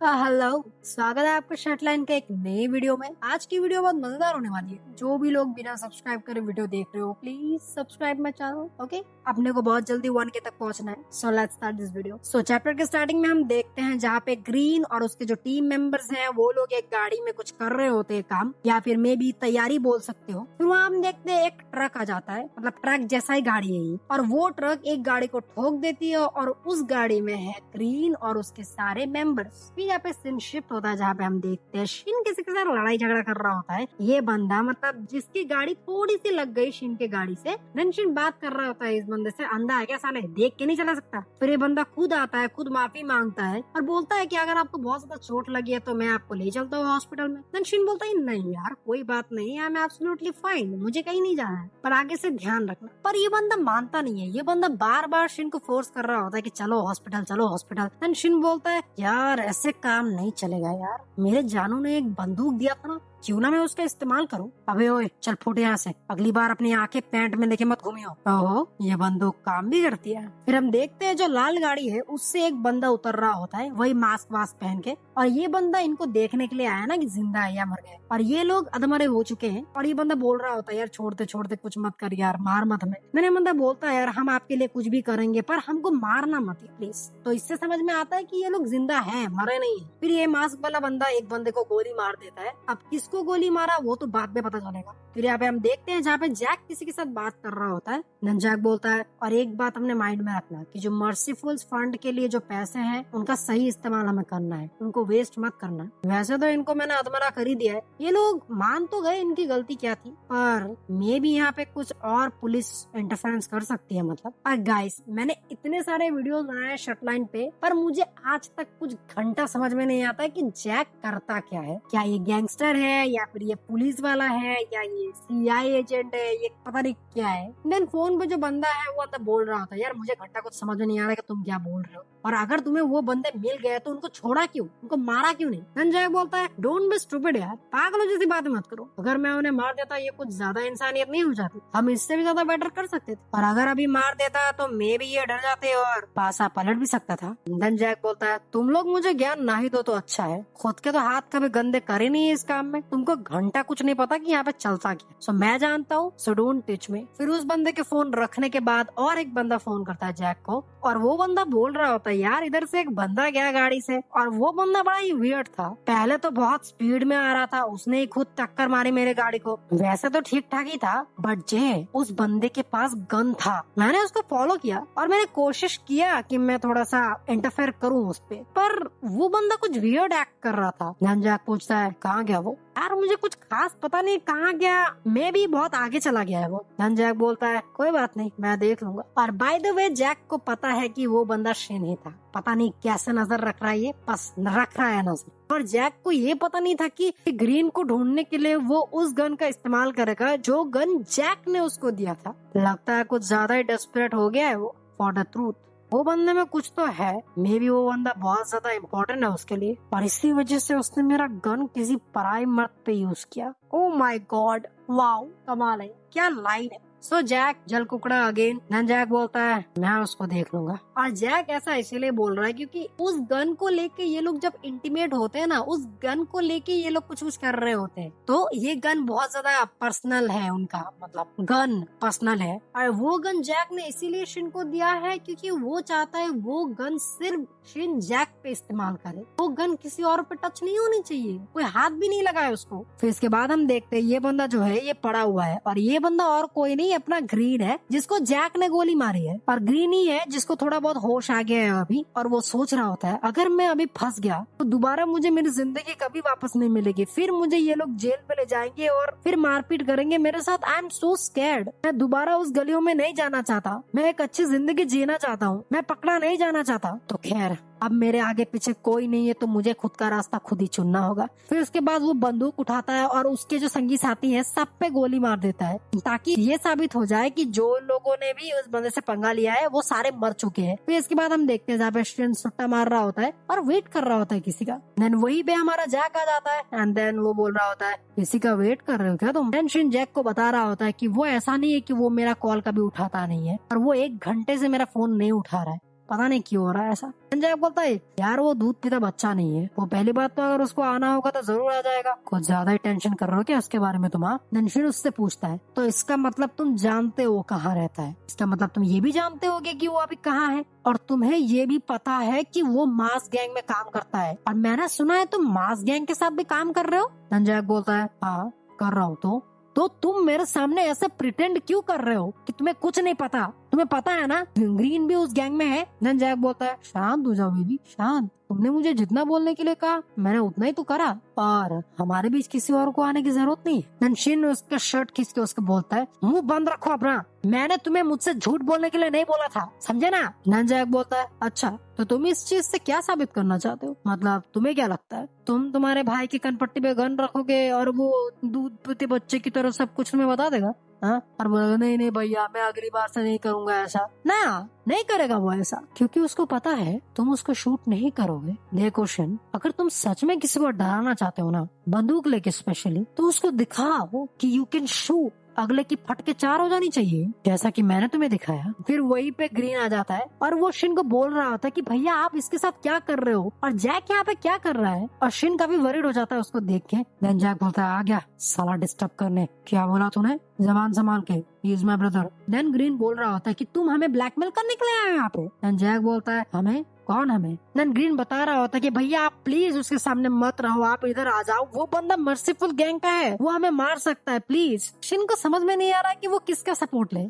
Hello, स्वागत है आपका शर्टलाइन के एक नए वीडियो में। आज की वीडियो बहुत मजेदार होने वाली है। जो भी लोग बिना सब्सक्राइब करे वीडियो देख रहे हो, please subscribe my channel. Okay, अपने को बहुत जल्दी 1K तक पहुंचना है। So let's start this video. So chapter के स्टार्टिंग में हम देखते हैं जहाँ पे ग्रीन और उसके जो टीम मेंबर्स हैं वो लोग एक गाड़ी में कुछ कर रहे होते हैं काम, या फिर मे बी तैयारी बोल सकते हो। फिर वहाँ हम देखते हैं एक ट्रक आ जाता है, मतलब ट्रक जैसा ही गाड़ी है ये, और वो ट्रक एक गाड़ी को ठोक देती है और उस गाड़ी में है ग्रीन और उसके सारे मेंबर्स। यहाँ पे सीन शिफ्ट होता है जहाँ पे हम देखते हैं शिन किसी के साथ लड़ाई झगड़ा कर रहा होता है। ये बंदा मतलब जिसकी गाड़ी थोड़ी सी लग गई शिन के गाड़ी से, देन शिन बात कर रहा होता है इस बंदे से, अंधा है क्या साले, देख के नहीं चला सकता। फिर ये बंदा खुद आता है, खुद माफी मांगता है और बोलता है कि अगर आपको बहुत ज्यादा चोट लगी है तो मैं आपको ले चलता हूँ हॉस्पिटल में। देन शिन बोलता है नहीं यार कोई बात नहीं, आई एम एब्सोल्युटली फाइन, मुझे कहीं नहीं जाना है, पर आगे से ध्यान रखना। पर ये बंदा मानता नहीं है। ये बंदा बार बार शिन को फोर्स कर रहा होता है कि चलो हॉस्पिटल चलो हॉस्पिटल। देन शिन बोलता है यार ऐसे काम नहीं चलेगा यार, मेरे जानू ने एक बंदूक दिया था ना, क्यों ना मैं उसका इस्तेमाल करूं। अबे ओए चल फुट यहाँ से, अगली बार अपनी आंखें पैंट में लेके मत घूमियो। ओहो ये बंदूक काम भी करती है। फिर हम देखते हैं जो लाल गाड़ी है उससे एक बंदा उतर रहा होता है, वही मास्क वास्क पहन के, और ये बंदा इनको देखने के लिए आया ना कि जिंदा है या मर गए, और ये लोग अधमरे हो चुके हैं। और ये बंदा बोल रहा होता है यार छोड़ते छोड़ते कुछ मत कर यार, मार मत हमें। मैंने बंदा बोलता है यार हम आपके लिए कुछ भी करेंगे पर हमको मारना मत प्लीज। तो इससे समझ में आता है कि ये लोग जिंदा है, मरे नहीं है। फिर ये मास्क वाला बंदा एक बंदे को गोली मार देता है। अब किसको गोली मारा वो तो बाद में पता चलेगा। फिर यहाँ पे हम देखते हैं जहाँ पे जैक किसी के साथ बात कर रहा होता है। देन जैक बोलता है और एक बात हमने माइंड में रखना कि जो मर्सीफुल फंड के लिए जो पैसे हैं उनका सही इस्तेमाल हमें करना है, उनको वेस्ट मत करना है। वैसे तो इनको मैंने अधमरा कर ही दिया है, ये लोग मान तो गए इनकी गलती क्या थी, पर मे भी यहाँ पे कुछ और पुलिस इंटरफेरेंस कर सकती है मतलब। और गाइस मैंने इतने सारे वीडियोस बनाए शर्टलाइन पे, पर मुझे आज तक कुछ घंटा समझ में नहीं आता कि जैक करता क्या है। क्या ये गैंगस्टर है या फिर ये पुलिस वाला है या ये सीआई एजेंट है, ये पता नहीं क्या है। देन फोन पे जो बंदा है वो अंदर बोल रहा था यार मुझे घंटा कुछ समझ में नहीं आ रहा है कि तुम क्या बोल रहे हो, और अगर तुम्हें वो बंदे मिल गए तो उनको छोड़ा क्यों, उनको मारा क्यों नहीं। देन जैक बोलता है डोंट बी स्टूपिड यार, पागलों जैसी बातें मत करो, अगर मैं उन्हें मार देता ये कुछ ज्यादा इंसानियत नहीं हो जाती, हम इससे भी ज्यादा बेटर कर सकते थे, और अगर अभी मार देता तो मे भी ये डर जाते और पासा पलट भी सकता था। देन जैक बोलता है तुम लोग मुझे ज्ञान ना ही दो तो अच्छा है, खुद के तो हाथ कभी गंदे करे नहीं है इस काम में, तुमको घंटा कुछ नहीं पता कि यहाँ पे चलता क्या। सो मैं जानता हूँ, सो डोंट टीच मी। फिर उस बंदे के फोन रखने के बाद और एक बंदा फोन करता है जैक को, और वो बंदा बोल रहा होता है यार इधर से एक बंदा गया गाड़ी से, और वो बंदा बड़ा ही वियर्ड था। पहले तो बहुत स्पीड में आ रहा था, उसने ही खुद टक्कर मारी मेरे गाड़ी को। वैसे तो ठीक ठाक ही था, बट जे उस बंदे के पास गन था। मैंने उसको फॉलो किया और मैंने कोशिश किया कि मैं थोड़ा सा इंटरफेयर करूँ उस पे, पर वो बंदा कुछ वियर्ड एक्ट कर रहा था। जैक पूछता है कहाँ गया वो, यार मुझे कुछ खास पता नहीं कहाँ गया, मैं भी बहुत आगे चला गया है वो। जैक बोलता है कोई बात नहीं मैं देख लूंगा। और बाय द वे जैक को पता है कि वो बंदा शिन ही था, पता नहीं कैसे नजर रख रहा है ये, बस रख रहा है नजर। और जैक को ये पता नहीं था कि ग्रीन को ढूंढने के लिए वो उस गन का इस्तेमाल करेगा जो गन जैक ने उसको दिया था। लगता है कुछ ज्यादा ही डेस्परेट हो गया है वो फॉर द ट्रूथ। वो बंदे में कुछ तो है, मे बी वो बंदा बहुत ज्यादा इम्पोर्टेंट है उसके लिए, और इसी वजह से उसने मेरा गन किसी पराई मर्द पे यूज किया। ओ माय गॉड, वाओ कमाल है, क्या लाइन है। सो जैक जल कुकड़ा अगेन। देन जैक बोलता है मैं उसको देख लूंगा। और जैक ऐसा इसीलिए बोल रहा है क्योंकि उस गन को लेके ये लोग जब इंटीमेट होते हैं ना, उस गन को लेके ये लोग कुछ कुछ कर रहे होते हैं, तो ये गन बहुत ज्यादा पर्सनल है उनका, मतलब गन पर्सनल है। और वो गन जैक ने इसीलिए शिन को दिया है क्योंकि वो चाहता है वो गन सिर्फ शिन जैक पे इस्तेमाल करे, वो गन किसी और पे टच नहीं होनी चाहिए, कोई हाथ भी नहीं लगाए उसको। फिर इसके बाद हम देखते हैं ये बंदा जो है ये पड़ा हुआ है, और ये बंदा और कोई नहीं अपना ग्रीन है जिसको जैक ने गोली मारी है, और ग्रीन ही है जिसको थोड़ा बहुत होश आ गया है अभी, और वो सोच रहा होता है अगर मैं अभी फंस गया तो दोबारा मुझे मेरी जिंदगी कभी वापस नहीं मिलेगी, फिर मुझे ये लोग जेल पे ले जाएंगे और फिर मारपीट करेंगे मेरे साथ। आई एम सो स्कैर्ड, मैं दोबारा उस गलियों में नहीं जाना चाहता, मैं एक अच्छी जिंदगी जीना चाहता हूँ, मैं पकड़ा नहीं जाना चाहता। तो खैर अब मेरे आगे पीछे कोई नहीं है तो मुझे खुद का रास्ता खुद ही चुनना होगा। फिर उसके बाद वो बंदूक उठाता है और उसके जो संगी साथी हैं सब पे गोली मार देता है, ताकि ये साबित हो जाए कि जो लोगों ने भी उस बंदे से पंगा लिया है वो सारे मर चुके हैं। फिर इसके बाद हम देखते हैं जहाँ पे शिन सुट्टा मार रहा होता है और वेट कर रहा होता है किसी का। देन वही पे हमारा जैक आ जाता है, एंड देन वो बोल रहा होता है किसी का वेट कर रहे हो क्या तुम। देन शिन जैक को बता रहा होता है कि वो ऐसा नहीं है कि वो मेरा कॉल कभी उठाता नहीं है, और वो 1 घंटे से मेरा फोन नहीं उठा रहा है, पता नहीं क्यों हो रहा है ऐसा। जैक बोलता है यार वो दूध पीता बच्चा नहीं है, वो पहली बात तो अगर उसको आना होगा तो जरूर आ जाएगा, कुछ ज्यादा ही टेंशन कर रहे हो क्या उसके बारे में तुम? ननशिन उससे पूछता है तो इसका मतलब तुम जानते हो कहाँ रहता है, इसका मतलब तुम ये भी जानते होगे कि वो अभी कहाँ है, और तुम्हें ये भी पता है कि वो मास गैंग में काम करता है, और मैंने सुना है तुम मास गैंग के साथ भी काम कर रहे हो। जैक बोलता है हाँ कर रहा हूँ। तो तुम मेरे सामने ऐसे प्रिटेंड क्यों कर रहे हो कि तुम्हें कुछ नहीं पता? तुम्हें पता है ना ग्रीन भी उस गैंग में है। जैक बोलता है शांत हो जाओ बेबी, शांत। तुमने मुझे जितना बोलने के लिए कहा मैंने उतना ही तो करा, और हमारे बीच किसी और को आने की जरूरत नहीं है। ननशिन उसका शर्ट खींच के उसको बोलता है मुंह बंद रखो अपना, मैंने तुम्हें मुझसे झूठ बोलने के लिए नहीं बोला था, समझे ना? जैक बोलता है अच्छा तो तुम इस चीज से क्या साबित करना चाहते हो? मतलब तुम्हें क्या लगता है तुम तुम्हारे भाई की कनपट्टी पे गन रखोगे और वो दूध पीते बच्चे की तरह सब कुछ तुम्हें बता देगा? हाँ? और बोलेगा नहीं नहीं भैया मैं अगली बार से नहीं करूंगा ऐसा। ना नहीं करेगा वो ऐसा, क्योंकि उसको पता है तुम उसको शूट नहीं करोगे। देखो शिन, अगर तुम सच में किसी को डराना चाहते हो ना, बंदूक लेके स्पेशली, तो उसको दिखाओ कि यू कैन शूट, अगले की फट के चार हो जानी चाहिए, जैसा कि मैंने तुम्हें दिखाया। फिर वहीं पे ग्रीन आ जाता है और वो शिन को बोल रहा होता है कि भैया आप इसके साथ क्या कर रहे हो, और जैक यहाँ पे क्या कर रहा है, और शिन काफी वरीड हो जाता है उसको देख के। देन जैक बोलता है आ गया साला डिस्टर्ब करने, क्या बोला तूने, जबान संभाल के, he is my brother. Then Green बोल रहा होता है कि तुम हमें ब्लैकमेल करने के लिए आए हो यहाँ पे। देन जैक बोलता है हमें? कौन हमें? देन ग्रीन बता रहा होता है कि भैया आप प्लीज उसके सामने मत रहो, आप इधर आ जाओ, वो बंदा मर्सीफुल गैंग का है, वो हमें मार सकता है, प्लीज। शिन को समझ में नहीं आ रहा कि वो किसका सपोर्ट ले।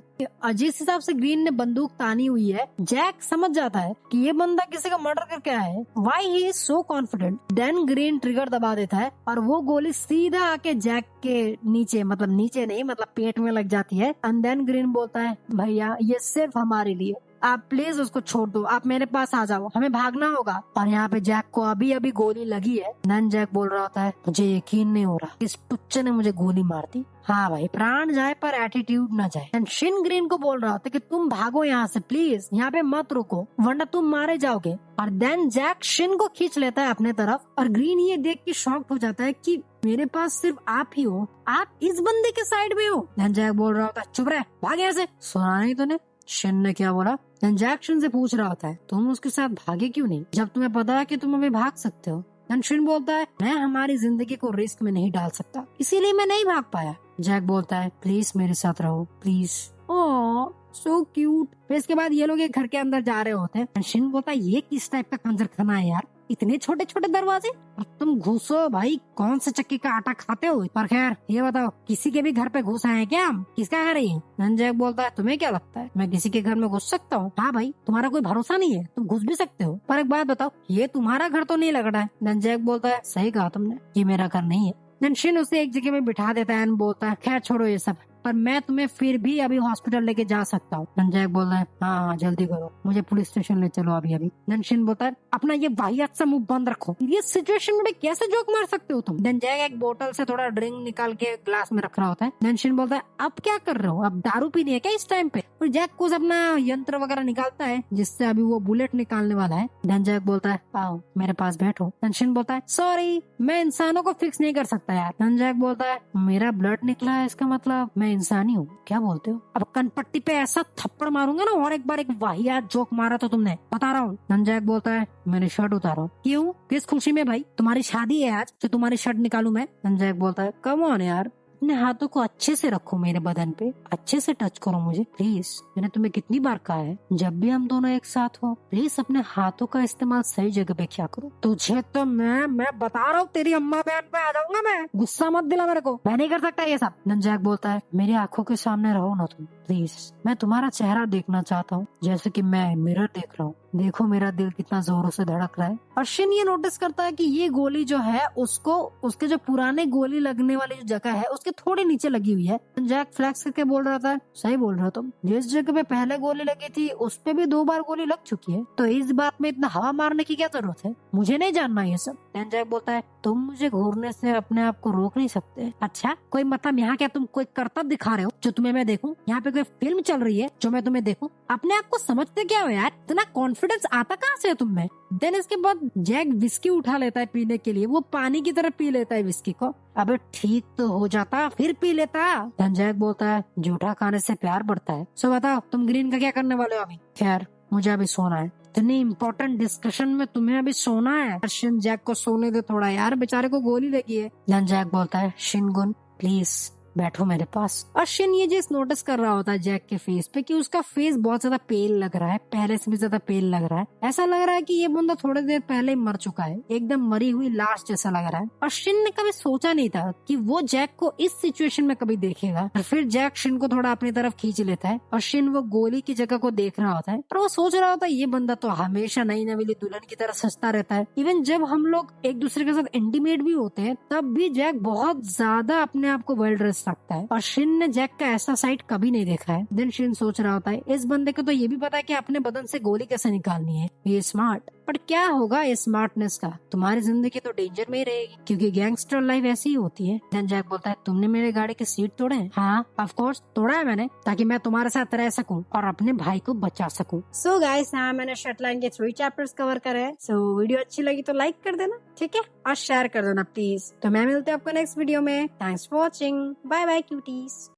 जिस हिसाब से ग्रीन ने बंदूक तानी हुई है, जैक समझ जाता है कि ये बंदा किसी का मर्डर करके आया है। Why he is so confident. Then Green trigger दबा देता है और वो गोली सीधा आके जैक के नीचे, मतलब नीचे नहीं, मतलब पेट में लग जाती है। एंड देन ग्रीन बोलता है भैया ये सिर्फ हमारे लिए, आप प्लीज उसको छोड़ दो, आप मेरे पास आ जाओ, हमें भागना होगा। और यहाँ पे जैक को अभी अभी गोली लगी है। नन जैक बोल रहा होता है मुझे यकीन नहीं हो रहा इस टुच्चे ने मुझे गोली मार दी। हाँ भाई, प्राण जाए पर एटीट्यूड न जाए। एंड शिन ग्रीन को बोल रहा होता है कि तुम भागो यहाँ से, प्लीज यहाँ पे मत रुको वरना तुम मारे जाओगे। और देन जैक शिन को खींच लेता है अपने तरफ, और ग्रीन ये देख के शॉक्ड हो जाता है कि मेरे पास सिर्फ आप ही हो, आप इस बंदे के साइड में हो। देन जैक बोल रहा होता है चुप रह, भाग यहाँ से। सुना नहीं तूने शिन ने क्या बोला? जैक शिन से पूछ रहा होता है तुम उसके साथ भागे क्यों नहीं, जब तुम्हें पता है कि तुम अभी भाग सकते हो। शिन बोलता है मैं हमारी जिंदगी को रिस्क में नहीं डाल सकता, इसीलिए मैं नहीं भाग पाया। जैक बोलता है प्लीज मेरे साथ रहो प्लीज। Oh so cute. फिर इसके बाद ये लोग एक घर के अंदर जा रहे होते हैं। शिन बोलता है ये किस टाइप का कंजर खाना है यार, इतने छोटे छोटे दरवाजे, अब तुम घुसो भाई, कौन से चक्की का आटा खाते हो? पर खैर ये बताओ किसी के भी घर पे घुस आए क्या हम, किसका घर है ये? जैक बोलता है तुम्हें क्या लगता है मैं किसी के घर में घुस सकता हूँ? हाँ भाई तुम्हारा कोई भरोसा नहीं है, तुम घुस भी सकते हो, पर एक बात बताओ ये तुम्हारा घर तो नहीं लग रहा है। जैक बोलता है सही कहा तुमने, ये मेरा घर नहीं है। शिन उसे एक जगह में बिठा देता है, बोलता है खैर छोड़ो ये सब, पर मैं तुम्हें फिर भी अभी हॉस्पिटल लेके जा सकता हूँ। जैक बोल रहा है हाँ जल्दी करो, मुझे पुलिस स्टेशन ले चलो अभी अभी। शिन बोलता है अपना ये वाहियात सा मुंह बंद रखो, ये सिचुएशन में कैसे जोक मार सकते हो तुम? जैक एक बोतल से थोड़ा ड्रिंक निकाल के ग्लास में रख रहा होता है। शिन बोलता है अब क्या कर रहे हो, अब दारू पीनी है क्या इस टाइम पे? और जैक कुछ अपना यंत्र वगैरह निकालता है जिससे अभी वो बुलेट निकालने वाला है। जैक बोलता है आओ मेरे पास बैठो। शिन बोलता है सॉरी मैं इंसानों को फिक्स नहीं कर सकता यार। जैक बोलता है मेरा ब्लड निकला है, इसका मतलब मैं इंसान ही हूँ, क्या बोलते हो? अब कनपट्टी पे ऐसा थप्पड़ मारूंगा ना, और एक बार एक वाहियात जोक मारा तो तुमने, बता रहा हूँ। जैक बोलता है मेरी शर्ट उतारो। क्यों, किस खुशी में भाई, तुम्हारी शादी है आज तो तुम्हारी शर्ट निकालूं मैं? जैक बोलता है कम ऑन यार, अपने हाथों को अच्छे से रखो मेरे बदन पे, अच्छे से टच करो मुझे प्लीज। मैंने तुम्हें कितनी बार कहा है जब भी हम दोनों एक साथ हो प्लीज अपने हाथों का इस्तेमाल सही जगह पे किया करो। तुझे तो मैं बता रहा हूँ तेरी अम्मा बहन पे आ जाऊंगा मैं, गुस्सा मत दिला मेरे को, मैं नहीं कर सकता ये सब। जैक बोलता है मेरी आंखों के सामने रहो ना तुम प्लीज, मैं तुम्हारा चेहरा देखना चाहता हूँ जैसे कि मैं मिरर देख रहा हूँ, देखो मेरा दिल कितना जोरों से धड़क रहा है। और शिन ये नोटिस करता है कि ये गोली जो है उसको उसके जो पुराने गोली लगने वाली जो जगह है उसके थोड़ी नीचे लगी हुई है। जैक फ्लैक्स करके बोल रहा था सही बोल रहे हो तुम, जिस जगह पे पहले गोली लगी थी उस पे भी 2 बार गोली लग चुकी है, तो इस बात में इतना हवा मारने की क्या जरूरत है, मुझे नहीं जानना ये सब। जैक बोलता है तुम मुझे घूरने से अपने आप को रोक नहीं सकते। अच्छा कोई मतलब यहाँ क्या तुम कोई करतब दिखा रहे हो जो तुम्हें मैं देखूं? यहाँ पे कोई फिल्म चल रही है जो मैं तुम्हें देखूं? अपने आप को समझते क्या हो यार, इतना कॉन्फिडेंस आता कहाँ से है तुम में? देन इसके बाद जैक विस्की उठा लेता है पीने के लिए, वो पानी की तरह पी लेता है विस्की को। अबे ठीक तो हो जाता फिर पी लेता। जैक बोलता है झूठा खाने से प्यार बढ़ता है। सो बताओ तुम ग्रीन का क्या करने वाले हो अभी? खैर मुझे अभी सोना है, इतनी इम्पोर्टेंट डिस्कशन में तुम्हें अभी सोना है? शिन जैक को सोने दे थोड़ा यार, बेचारे को गोली लगी है। देन जैक बोलता है शिनगुन प्लीज बैठो मेरे पास। और शिन ये चीज नोटिस कर रहा होता है जैक के फेस पे कि उसका फेस बहुत ज्यादा पेल लग रहा है, पहले से भी ज्यादा पेल लग रहा है। ऐसा लग रहा है कि ये बंदा थोड़ी देर पहले ही मर चुका है, एकदम मरी हुई लाश जैसा लग रहा है। और शिन ने कभी सोचा नहीं था कि वो जैक को इस सिचुएशन में कभी देखेगा। और फिर जैक शिन को थोड़ा अपनी तरफ खींच लेता है और शिन वो गोली की जगह को देख रहा होता है और वो सोच रहा होता है ये बंदा तो हमेशा नई नवीली दुल्हन की तरह सजता रहता है। इवन जब हम लोग एक दूसरे के साथ इंटीमेट भी होते हैं तब भी जैक बहुत ज्यादा अपने आप को वेल ड्रेस रखता है और शिन ने जैक का ऐसा साइड कभी नहीं देखा है। देन शिन सोच रहा होता है इस बंदे को तो ये भी पता है कि अपने बदन से गोली कैसे निकालनी है, ये स्मार्ट। पर क्या होगा इस स्मार्टनेस का, तुम्हारी जिंदगी तो डेंजर में ही रहेगी क्योंकि गैंगस्टर लाइफ ऐसी ही होती है। देन जैक बोलता है तुमने मेरे गाड़ी के सीट तोड़े हैं? हाँ ऑफ कोर्स तोड़ा है मैंने, ताकि मैं तुम्हारे साथ रह सकूं और अपने भाई को बचा सकूं। सो गाइस यहाँ मैंने शटलाइन के 3 चैप्टर्स कवर करे हैं। सो वीडियो अच्छी लगी तो लाइक कर देना, ठीक है, और शेयर कर देना प्लीज। तो मैं मिलते हैं आपको नेक्स्ट वीडियो में। Thanks for watching, bye bye cuties.